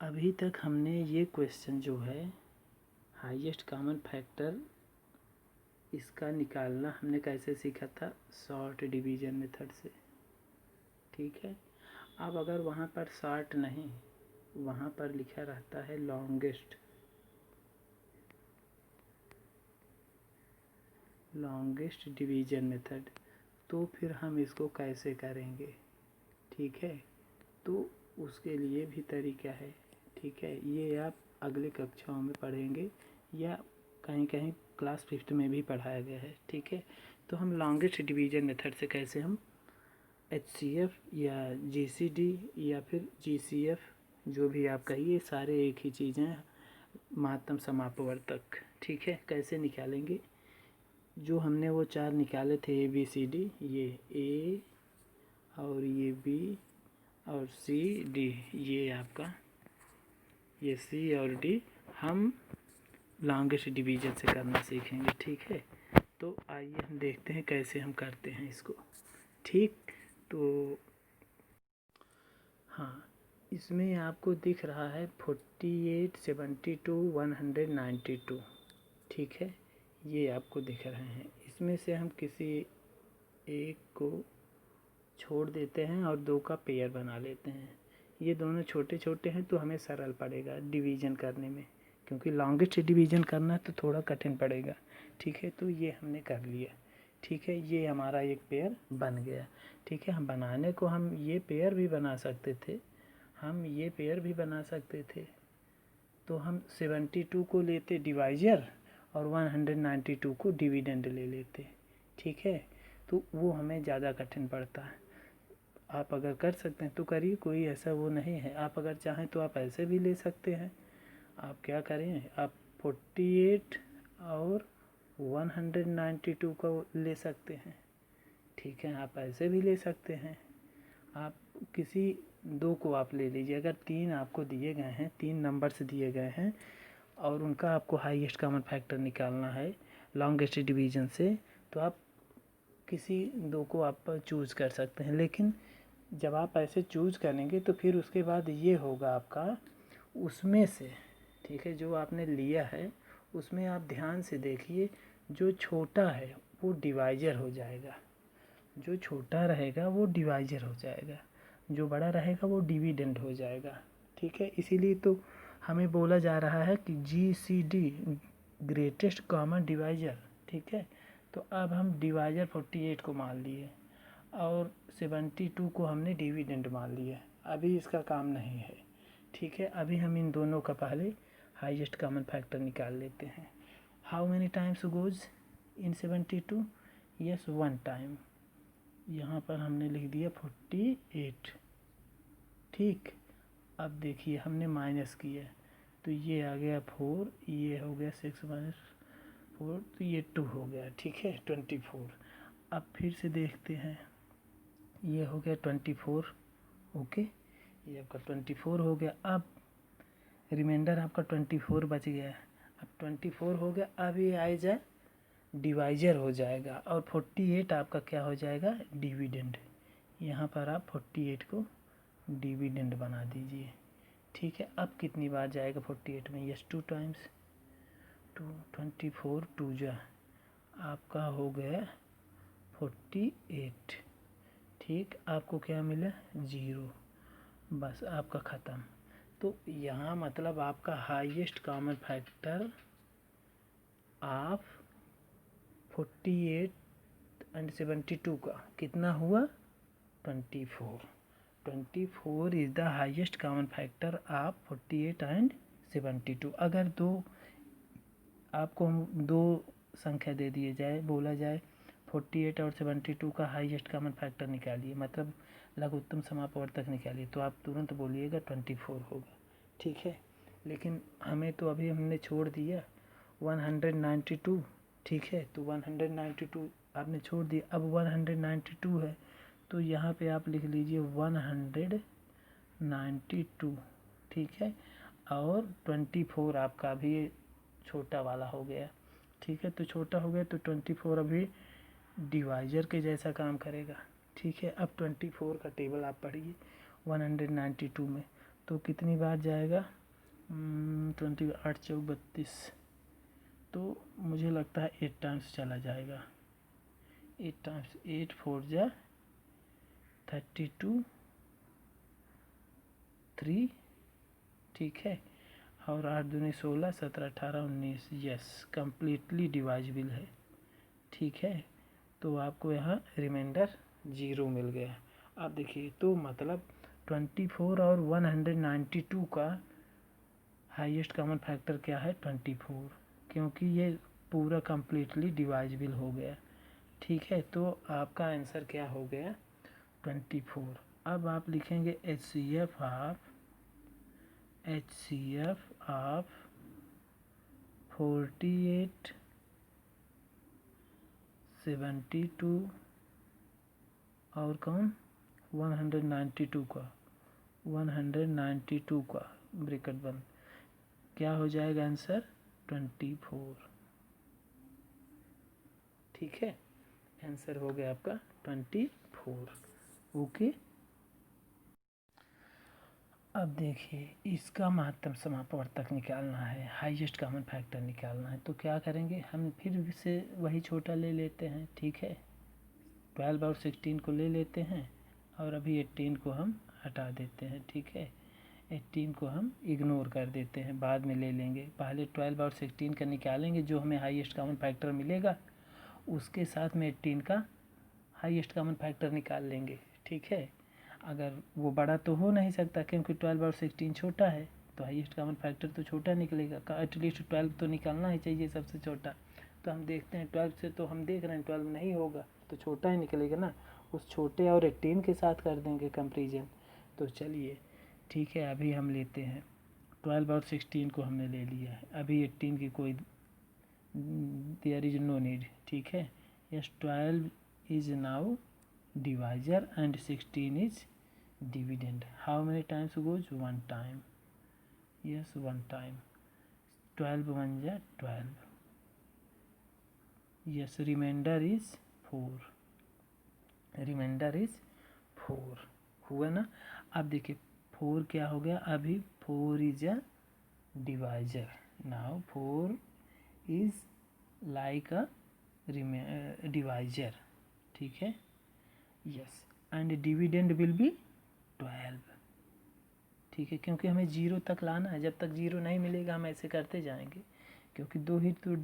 अभी तक हमने ये क्वेश्चन जो है हाईएस्ट कॉमन फैक्टर इसका निकालना हमने कैसे सीखा था, शॉर्ट डिवीज़न मेथड से। ठीक है, अब अगर वहाँ पर शॉर्ट नहीं, वहाँ पर लिखा रहता है लॉन्गेस्ट डिवीज़न मेथड, तो फिर हम इसको कैसे करेंगे। ठीक है, तो उसके लिए भी तरीका है। ठीक है, ये आप अगले कक्षाओं में पढ़ेंगे या कहीं कहीं क्लास 5th में भी पढ़ाया गया है। ठीक है, तो हम लॉन्गेस्ट डिवीज़न मेथड से कैसे हम HCF या GCD या फिर GCF जो भी आप कहिए, सारे एक ही चीज़ हैं, महत्तम समापवर्तक। ठीक है, कैसे निकालेंगे। जो हमने वो 4 निकाले थे ABCD, ये A और ये B और CD, ये आपका ये C और D हम लॉन्गेस्ट डिवीज़न से करना सीखेंगे। ठीक है, तो आइए हम देखते हैं कैसे हम करते हैं इसको। ठीक, तो हाँ, इसमें आपको दिख रहा है 48, 72, 192। ठीक है, ये आपको दिख रहे हैं। इसमें से हम किसी एक को छोड़ देते हैं और 2 का पेयर बना लेते हैं। ये दोनों छोटे छोटे हैं तो हमें सरल पड़ेगा डिवीज़न करने में, क्योंकि लॉन्गेस्ट डिवीज़न करना है तो थोड़ा कठिन पड़ेगा। ठीक है, तो ये हमने कर लिया। ठीक है, ये हमारा एक पेयर बन गया। ठीक है, हम बनाने को हम ये पेयर भी बना सकते थे, तो हम 72 को लेते डिवाइजर और 192 को डिविडेंड ले लेते। ठीक है, तो वो हमें ज़्यादा कठिन पड़ता है। आप अगर कर सकते हैं तो करिए, कोई ऐसा वो नहीं है। आप अगर चाहें तो आप ऐसे भी ले सकते हैं। आप क्या करें, आप 48 और 192 को ले सकते हैं। ठीक है, आप ऐसे भी ले सकते हैं। आप किसी 2 को आप ले लीजिए। अगर 3 आपको दिए गए हैं, 3 नंबर्स दिए गए हैं और उनका आपको हाईएस्ट कॉमन फैक्टर निकालना है लॉन्गेस्ट डिवीज़न से, तो आप किसी 2 को आप चूज़ कर सकते हैं। लेकिन जब आप ऐसे चूज़ करेंगे तो फिर उसके बाद ये होगा आपका उसमें से, ठीक है, जो आपने लिया है उसमें आप ध्यान से देखिए, जो छोटा है वो डिवाइजर हो जाएगा, जो छोटा रहेगा वो डिवाइजर हो जाएगा, जो बड़ा रहेगा वो डिविडेंड हो जाएगा। ठीक है, इसीलिए तो हमें बोला जा रहा है कि GCD ग्रेटेस्ट कॉमन डिवाइजर। ठीक है, तो अब हम डिवाइजर 48 को मान लिए और 72 को हमने डिविडेंड मान लिया। अभी इसका काम नहीं है। ठीक है, अभी हम इन दोनों का पहले हाईएस्ट कॉमन फैक्टर निकाल लेते हैं। How many times goes in 72? Yes, 1 time. यहाँ पर हमने लिख दिया 48। ठीक, अब देखिए हमने माइनस किया तो ये आ गया 4, ये हो गया 6 माइनस 4, तो ये 2 हो गया। ठीक है, 24। अब फिर से देखते हैं, ये हो गया 24। ओके, ये आपका 24 हो गया। अब रिमाइंडर आपका 24 बच गया। अब 24 हो गया, अब ये आ जाए डिवाइजर हो जाएगा और 48 आपका क्या हो जाएगा, डिविडेंड। यहाँ पर आप 48 को डिविडेंड बना दीजिए। ठीक है, अब कितनी बार जाएगा 48 में, यस 2 टाइम्स। 24 2 जा आपका हो गया 48। ठीक, आपको क्या मिला, 0। बस आपका ख़त्म। तो यहाँ मतलब आपका हाईएस्ट कॉमन फैक्टर आप 48 एंड 72 का कितना हुआ, 24। 24 is the highest common factor of 48 and 72। अगर आपको हम 2 संख्या दे दिए जाए, बोला जाए 48 और 72 का हाईएस्ट कॉमन फैक्टर निकालिए, मतलब लघुत्तम समापवर्तक निकालिए, तो आप तुरंत बोलिएगा 24 होगा। ठीक है, लेकिन हमें तो अभी हमने छोड़ दिया 192। ठीक है, तो 192 आपने छोड़ दिया, अब 192 है तो यहाँ पे आप लिख लीजिए 192। ठीक है, और 24 आपका भी छोटा वाला हो गया। ठीक है, तो छोटा हो गया तो 24 अभी डिवाइजर के जैसा काम करेगा। ठीक है, अब 24 का टेबल आप पढ़िए 192 में, तो कितनी बार जाएगा 20 8 चौक 32, तो मुझे लगता है 8 टाइम्स चला जाएगा। 8 टाइम्स 8 4 जा 32 3, ठीक है, और 8 दूनी 16 17 18 19, यस कम्प्लीटली डिवाइजिबल है, ठीक है। तो आपको यहाँ रिमाइंडर 0 मिल गया। अब देखिए तो मतलब 24 और 192 का हाईएस्ट कॉमन फैक्टर क्या है 24, क्योंकि ये पूरा कम्प्लीटली डिवाइजिबल हो गया, ठीक है। तो आपका आंसर क्या हो गया 24। अब आप लिखेंगे HCF ऑफ 48 72 और कौन 192 का ब्रैकेट बंद, क्या हो जाएगा आंसर 24, ठीक है। आंसर हो गया आपका 24, ओके। अब देखिए इसका महत्तम समापवर्तक निकालना है, हाईएस्ट कॉमन फैक्टर निकालना है, तो क्या करेंगे हम फिर से वही छोटा ले लेते हैं, ठीक है। 12 और 16 को ले लेते हैं और अभी 18 को हम हटा देते हैं, ठीक है। 18 को हम इग्नोर कर देते हैं, बाद में ले लेंगे। पहले 12 और 16 का निकालेंगे, जो हमें हाईएस्ट कॉमन फैक्टर मिलेगा उसके साथ में 18 का हाईएस्ट कॉमन फैक्टर निकाल लेंगे, ठीक है। अगर वो बड़ा तो हो नहीं सकता क्योंकि 12 और 16 छोटा है, तो हाईएस्ट कॉमन फैक्टर तो छोटा निकलेगा, एटलीस्ट 12 तो निकालना ही चाहिए सबसे छोटा। तो हम देखते हैं 12 से तो हम देख रहे हैं 12 नहीं होगा, तो छोटा ही निकलेगा ना, उस छोटे और 18 के साथ कर देंगे कंपेरिजन। तो चलिए ठीक है, अभी हम लेते हैं 12 और 16 को हमने ले लिया है, अभी 18 की कोई देयर इज नो नीड, ठीक है। Yes 12 is now divisor and 16 is dividend. How many times goes 1 time? Yes 1 time. 12 1 ja 12. Yes remainder is 4. Remainder is 4 हुआ ना। अब देखिए 4 क्या हो गया, अभी 4 is a divisor, now 4 is like a divisor, ठीक है। Yes and dividend will be 12, ठीक है, क्योंकि हमें 0 तक लाना है, जब तक 0 नहीं मिलेगा हम ऐसे करते जाएंगे, क्योंकि दो ही तो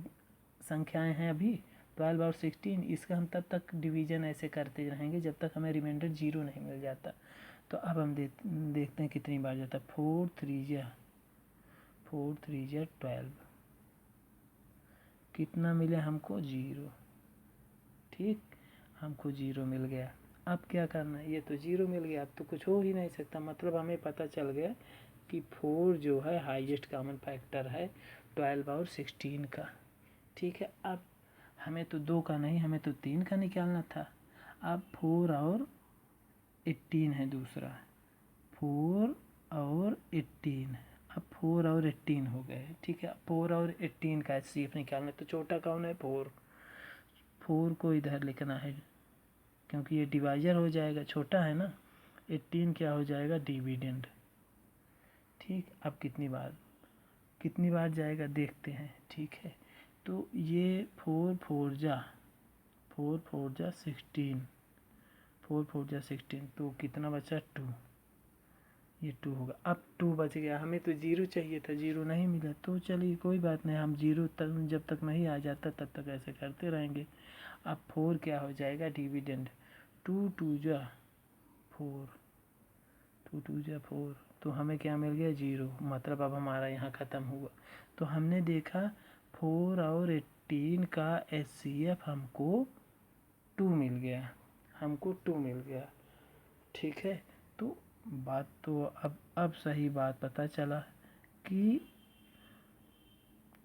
संख्याएं हैं अभी 12 और 16, इसका हम तब तक डिवीजन ऐसे करते रहेंगे जब तक हमें रिमाइंडर 0 नहीं मिल जाता। तो अब हम देखते हैं कितनी बार जाता है, 4 3 जा 12, कितना मिले हमको 0, ठीक, हमको 0 मिल गया। अब क्या करना है, ये तो 0 मिल गया, अब तो कुछ हो ही नहीं सकता, मतलब हमें पता चल गया कि 4 जो है हाईएस्ट कॉमन फैक्टर है 12 और 16 का, ठीक है। अब हमें तो 2 का नहीं, हमें तो 3 का निकालना था। अब 4 और 18 है दूसरा, 4 और 18, अब 4 और 18 हो गए, ठीक है। 4 और 18 का HCF निकालना, तो छोटा कौन है 4 को इधर लिखना है क्योंकि ये डिवाइजर हो जाएगा, छोटा है ना। 18 क्या हो जाएगा डिविडेंड, ठीक। अब कितनी बार जाएगा देखते हैं, ठीक है। तो ये 4 4 जा 16, 4 4 जा 16, तो कितना बचा 2, ये 2 होगा। अब 2 बच गया, हमें तो 0 चाहिए था, 0 नहीं मिला, तो चलिए कोई बात नहीं, हम 0 तक जब तक नहीं आ जाता तब तक ऐसे करते रहेंगे। अब 4 क्या हो जाएगा डिविडेंड, 2 2 जा 4, 2 2 जा 4, तो हमें क्या मिल गया 0, मतलब अब हमारा यहाँ ख़त्म हुआ। तो हमने देखा 4 और 18 का HCF हमको 2 मिल गया, ठीक है। तो बात तो अब सही बात पता चला कि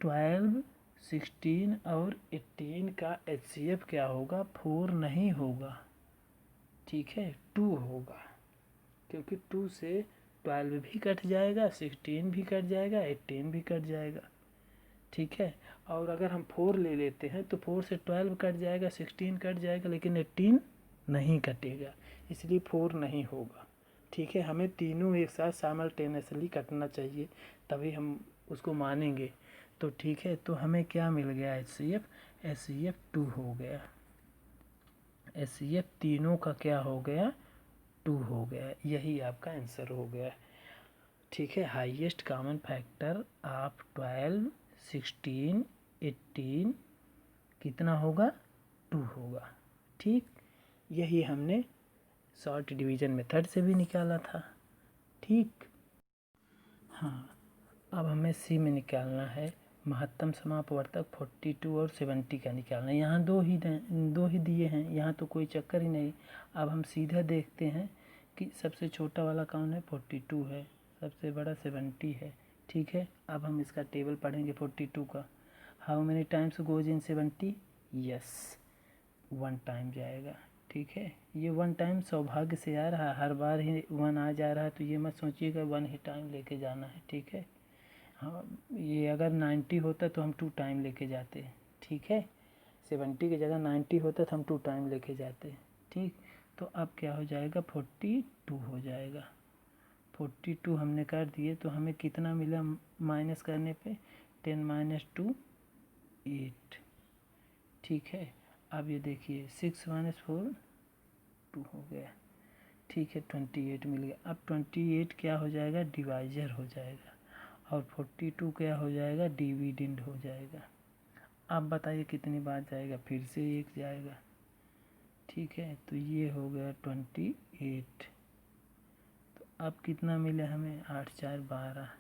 12 16 और 18 का HCF क्या होगा, 4 नहीं होगा, ठीक है, 2 होगा, क्योंकि 2 से 12 भी कट जाएगा, 16 भी कट जाएगा, 18 भी कट जाएगा, ठीक है। और अगर हम 4 ले लेते हैं तो 4 से 12 कट जाएगा, 16 कट जाएगा, लेकिन 18 नहीं कटेगा, इसलिए 4 नहीं होगा, ठीक है, हमें तीनों एक साथ साइमल्टेनियसली कटना चाहिए, तभी हम उसको मानेंगे। तो ठीक है, तो हमें क्या मिल गया, HCF 2 हो गया, HCF तीनों का क्या हो गया, 2 हो गया, यही आपका आंसर हो गया। ठीक है, हाईएस्ट कॉमन फैक्टर ऑफ 12, 16, 18 कितना होगा, 2 होगा। ठीक, यही हमने शॉर्ट डिवीज़न मेथड से भी निकाला था। ठीक, हाँ, अब हमें सी में निकालना है महत्तम समापवर्तक 42 और 70 का निकालना है। यहाँ दो ही दिए हैं, यहाँ तो कोई चक्कर ही नहीं। अब हम सीधा देखते हैं कि सबसे छोटा वाला कौन है, 42 है, सबसे बड़ा 70 है। ठीक है, अब हम इसका टेबल पढ़ेंगे 42 का। How many times goes in 70, yes 1 time जाएगा। ठीक है, ये 1 टाइम सौभाग्य से आ रहा है, हर बार ही 1 आ जा रहा है, तो ये मत सोचिएगा 1 ही टाइम लेके जाना है। ठीक है, हाँ, ये अगर 90 होता तो हम 2 टाइम लेके जाते। ठीक है, 70 की जगह 90 होता तो हम 2 टाइम लेके जाते। ठीक, तो अब क्या हो जाएगा, 42 हो जाएगा। 42 हमने कर दिए, तो हमें कितना मिला माइनस करने पे, 10 - 2 8। ठीक है, अब ये देखिए 6 - 4 2 हो गया। ठीक है, 28 मिल गया। अब 28 क्या हो जाएगा, डिवाइजर हो जाएगा, और 42 क्या हो जाएगा, डिविडेंड हो जाएगा। अब बताइए कितनी बार जाएगा, फिर से 1 जाएगा। ठीक है, तो ये हो गया 28। तो अब कितना मिले हमें, 8 - 4 12,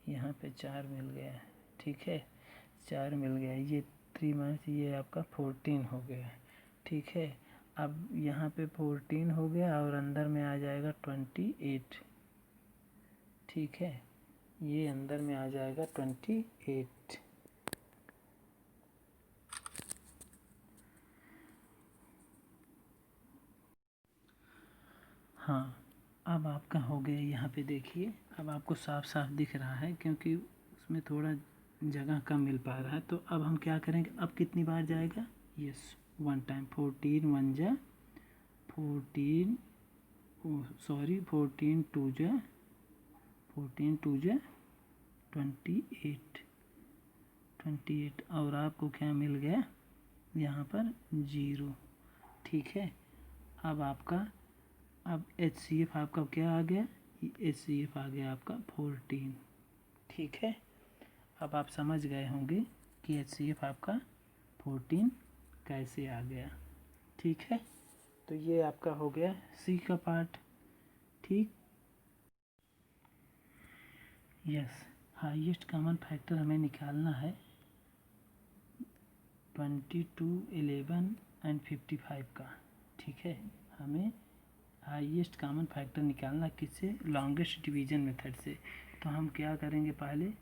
यहाँ पे 4 मिल गया। ठीक है, 4 मिल गया, ये 3 - ये आपका 14 हो गया। ठीक है, अब यहाँ पे 14 हो गया और अंदर में आ जाएगा 28। ठीक है, ये अंदर में आ जाएगा 28। हाँ, अब आपका हो गया, यहाँ पे देखिए अब आपको साफ साफ दिख रहा है, क्योंकि उसमें थोड़ा जगह कम मिल पा रहा है। तो अब हम क्या करेंगे, अब कितनी बार जाएगा, यस 1 टाइम, 14 1 जा 14, सॉरी 14 2 जा 28 28, और आपको क्या मिल गया, यहाँ पर 0। ठीक है, अब आपका, अब HCF आपका क्या आ गया, HCF आ गया आपका 14। ठीक है, अब आप समझ गए होंगे कि HCF आपका 14 कैसे आ गया। ठीक है, तो ये आपका हो गया सी का पार्ट। ठीक, यस, हाईएस्ट कॉमन फैक्टर हमें निकालना है 22, 11 एंड 55 का। ठीक है, हमें हाईएस्ट कॉमन फैक्टर निकालना किससे, लॉन्गेस्ट डिवीजन मेथड से। तो हम क्या करेंगे, पहले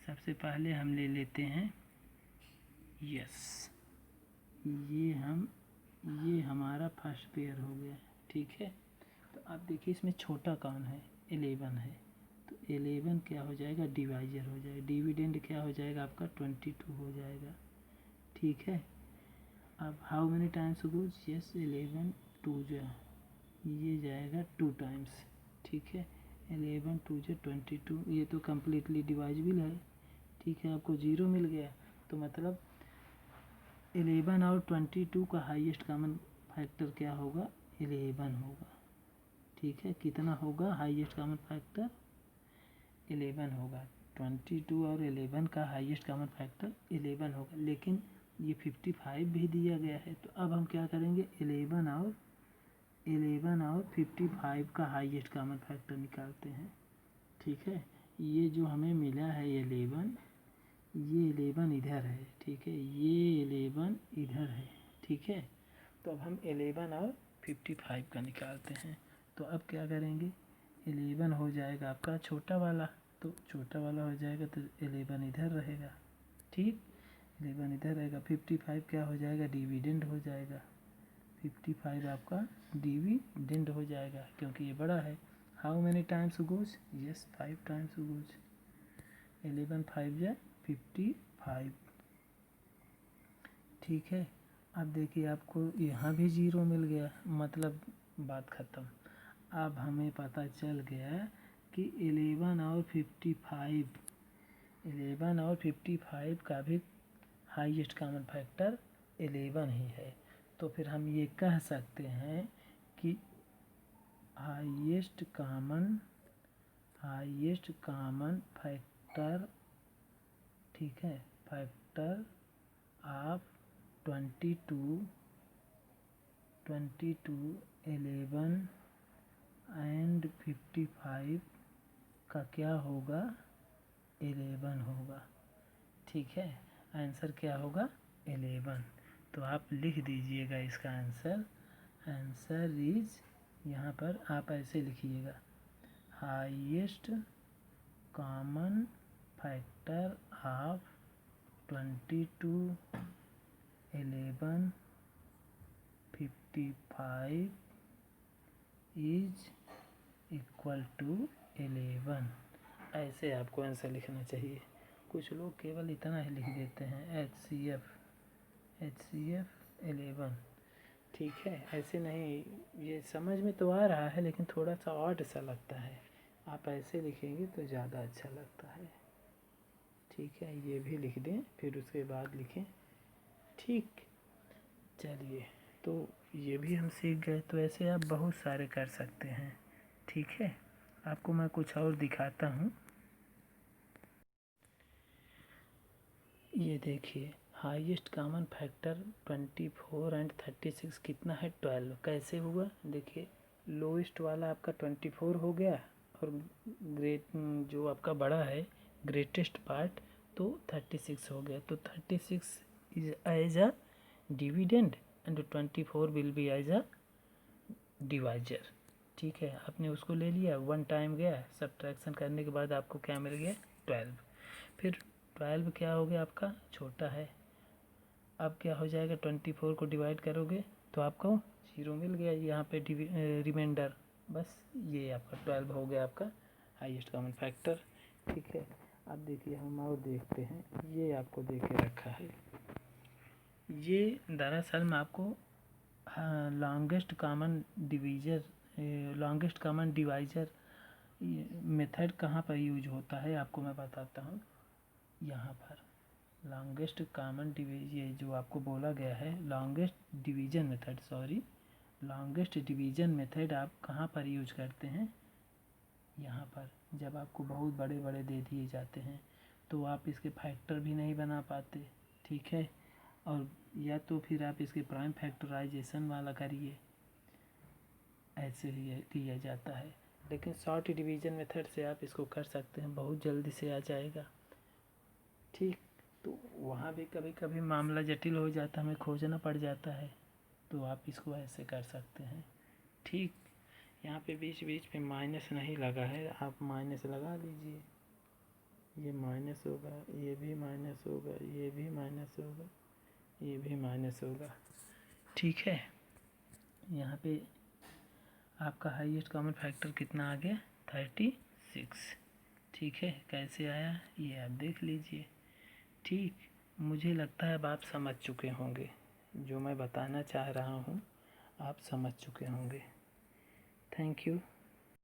सबसे पहले हम ले लेते हैं, यस ये हमारा फर्स्ट पेयर हो गया। ठीक है, तो आप देखिए इसमें छोटा कौन है, 11 है, तो 11 क्या हो जाएगा, डिवाइजर हो जाएगा, डिविडेंड क्या हो जाएगा आपका 22 हो जाएगा। ठीक है, अब how many times goes, yes 11 2 जा, ये जाएगा 2 टाइम्स। ठीक है, 11 2 जा 22, ये तो कम्प्लीटली डिवाइजिबल है। ठीक है, आपको 0 मिल गया, तो मतलब 11 और 22 का हाईएस्ट कॉमन फैक्टर क्या होगा, 11 होगा। ठीक है, कितना होगा हाईएस्ट कॉमन फैक्टर, 11 होगा। 22 और 11 का हाईएस्ट कॉमन फैक्टर 11 होगा, लेकिन ये 55 भी दिया गया है। तो अब हम क्या करेंगे, 11 और 55 का हाईएस्ट कॉमन फैक्टर निकालते हैं। ठीक है, ये जो हमें मिला है 11, ये 11 इधर है। ठीक है, ये 11 इधर है। ठीक है, तो अब हम 11 और 55 का निकालते हैं। तो अब क्या करेंगे, 11 हो जाएगा आपका छोटा वाला, तो छोटा वाला हो जाएगा, तो 11 इधर रहेगा। ठीक, 11 इधर रहेगा, 55 क्या हो जाएगा, डिविडेंड हो जाएगा। 55 आपका डिविडेंड हो जाएगा, क्योंकि ये बड़ा है। How many times goes, yes 5 times goes, 11 5 जा 55। ठीक है, अब देखिए आपको यहाँ भी 0 मिल गया, मतलब बात ख़त्म। अब हमें पता चल गया कि 11 और 55 का भी हाईएस्ट कॉमन फैक्टर 11 ही है। तो फिर हम ये कह सकते हैं कि हाईएस्ट कॉमन फैक्टर, ठीक है, फैक्टर ऑफ 22, 11 एंड 55 का क्या होगा, 11 होगा। ठीक है, आंसर क्या होगा, 11। तो आप लिख दीजिएगा इसका आंसर इज, यहाँ पर आप ऐसे लिखिएगा, highest common factor of 22, 11, 55 is equal to 11। ऐसे आपको आंसर लिखना चाहिए। कुछ लोग केवल इतना ही लिख देते हैं HCF 11। ठीक है, ऐसे नहीं, ये समझ में तो आ रहा है लेकिन थोड़ा सा ऑड सा लगता है। आप ऐसे लिखेंगे तो ज़्यादा अच्छा लगता है। ठीक है, ये भी लिख दें, फिर उसके बाद लिखें। ठीक, चलिए, तो ये भी हम सीख गए। तो ऐसे आप बहुत सारे कर सकते हैं। ठीक है, आपको मैं कुछ और दिखाता हूँ। ये देखिए, हाईएस्ट कॉमन फैक्टर 24 एंड 36 कितना है, 12। कैसे हुआ, देखिए, लोएस्ट वाला आपका 24 हो गया और ग्रेट जो आपका बड़ा है ग्रेटेस्ट पार्ट तो 36 हो गया। तो 36 is as a dividend and 24 will be as a divisor. ठीक है, आपने उसको ले लिया, 1 टाइम गया, सब्ट्रैक्शन करने के बाद आपको क्या मिल गया, 12। फिर 12 क्या हो गया आपका, छोटा है। अब क्या हो जाएगा, 24 को डिवाइड करोगे तो आपको 0 मिल गया यहाँ पे रिमाइंडर। बस ये आपका 12 हो गया आपका हाईएस्ट कॉमन फैक्टर। ठीक है, अब देखिए हम और देखते हैं। ये आपको दे के रखा है, ये दरअसल में आपको लॉन्गेस्ट कॉमन डिवाइजर मेथड कहाँ पर यूज होता है आपको मैं बताता हूँ। यहाँ पर लॉन्गेस्ट कॉमन डिवीजन, ये जो आपको बोला गया है लॉन्गेस्ट डिवीजन मेथड आप कहाँ पर यूज करते हैं, यहाँ पर। जब आपको बहुत बड़े बड़े दे दिए जाते हैं तो आप इसके फैक्टर भी नहीं बना पाते। ठीक है, और या तो फिर आप इसके प्राइम फैक्टराइजेशन वाला करिए, ऐसे ही किया जाता है। लेकिन शॉर्ट डिवीजन मेथड से आप इसको कर सकते हैं, बहुत जल्दी से आ जाएगा। ठीक, तो वहाँ भी कभी कभी मामला जटिल हो जाता है, हमें खोजना पड़ जाता है, तो आप इसको ऐसे कर सकते हैं। ठीक, यहाँ पे बीच बीच में माइनस नहीं लगा है, आप माइनस लगा लीजिए। ये माइनस होगा, ये भी माइनस होगा, ये भी माइनस होगा, ये भी माइनस होगा। ठीक है, यहाँ पे आपका हाईएस्ट कॉमन फैक्टर कितना आ गया, 36। ठीक है, कैसे आया ये आप देख लीजिए। ठीक, मुझे लगता है अब आप समझ चुके होंगे, जो मैं बताना चाह रहा हूँ आप समझ चुके होंगे। Thank you.